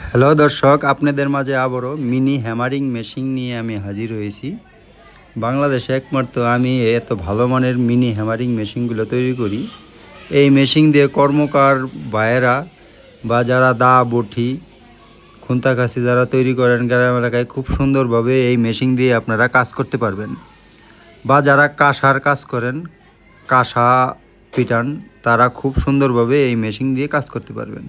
Hello দর্শক, আপনাদের মাঝে আবারও মিনি হ্যামারিং মেশিন নিয়ে আমি হাজির হয়েছি। বাংলাদেশে একমাত্র আমি এত ভালো মানের মিনি হ্যামারিং মেশিনগুলো তৈরি করি। এই মেশিন দিয়ে কর্মকার ভাইয়েরা বা যারা দা বটি খুন্তাকাছি যারা তৈরি করেন গ্রাম এলাকায় খুব সুন্দরভাবে এই মেশিন দিয়ে আপনারা কাজ করতে পারবেন। বা যারা কাঁসার কাজ করেন, কাঁসা পিটান, তারা খুব সুন্দরভাবে এই মেশিন দিয়ে কাজ করতে পারবেন।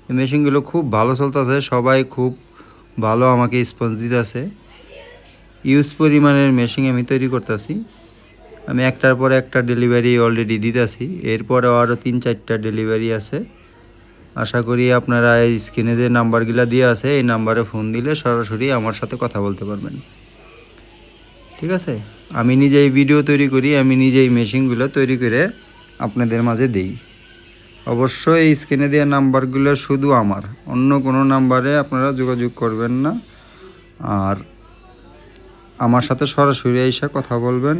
এই মেশিনগুলো খুব ভালো চলতেছে, সবাই খুব ভালো আমাকে রেসপন্স দিতেছে। ইউজ পরিমাণের মেশিন আমি তৈরি করতেছি। আমি একটার পর একটা ডেলিভারি অলরেডি দিতেছি, এরপরেও আরও 3-4টা ডেলিভারি আছে। আশা করি আপনারা এই স্ক্রিনে যে নাম্বারগুলো দিয়ে আছে এই নাম্বারে ফোন দিলে সরাসরি আমার সাথে কথা বলতে পারবেন। ঠিক আছে, আমি নিজেই ভিডিও তৈরি করি, আমি নিজেই মেশিনগুলো তৈরি করে আপনাদের মাঝে দিই। অবশ্যই এই স্ক্রিনে দেওয়া নাম্বারগুলো শুধু আমার, অন্য কোনো নাম্বারে আপনারা যোগাযোগ করবেন না। আর আমার সাথে সরাসরি এসে কথা বলবেন,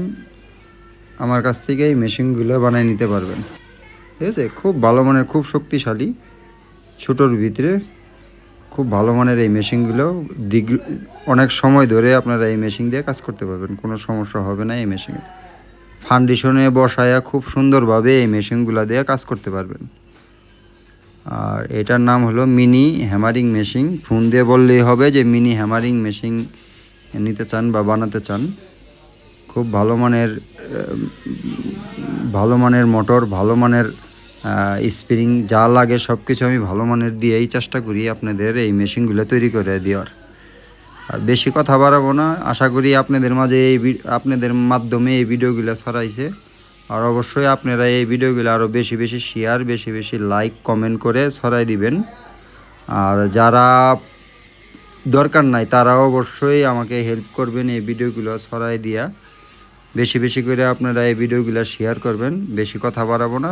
আমার কাছ থেকে এই মেশিনগুলো বানিয়ে নিতে পারবেন। ঠিক আছে, খুব ভালো মানের, খুব শক্তিশালী, ছোটোর ভিতরে খুব ভালো মানের এই মেশিনগুলো অনেক সময় ধরে আপনারা এই মেশিন দিয়ে কাজ করতে পারবেন, কোনো সমস্যা হবে না। এই মেশিনে ফাউন্ডেশনে বসায়া খুব সুন্দরভাবে এই মেশিনগুলো দিয়ে কাজ করতে পারবেন। আর এটার নাম হলো মিনি হ্যামারিং মেশিন। ফোন দিয়ে বললেই হবে যে মিনি হ্যামারিং মেশিন নিতে চান বা বানাতে চান। খুব ভালো মানের মোটর, ভালো মানের স্প্রিং, যা লাগে সব কিছু আমি ভালো মানের দিয়েই চেষ্টা করি আপনাদের এই মেশিনগুলো তৈরি করে দেওয়ার। আর বেশি কথা বাড়াবো না, আশা করি আপনাদের মাঝে আপনাদের মাধ্যমে এই ভিডিওগুলো ছড়াইছে। আর অবশ্যই আপনারা এই ভিডিওগুলো আরও বেশি বেশি শেয়ার, বেশি বেশি লাইক, কমেন্ট করে ছড়াই দিবেন। আর যারা দরকার নাই তারাও অবশ্যই আমাকে হেল্প করবেন এই ভিডিওগুলো ছড়াই দিয়া। বেশি বেশি করে আপনারা এই ভিডিওগুলো শেয়ার করবেন। বেশি কথা বাড়াবো না,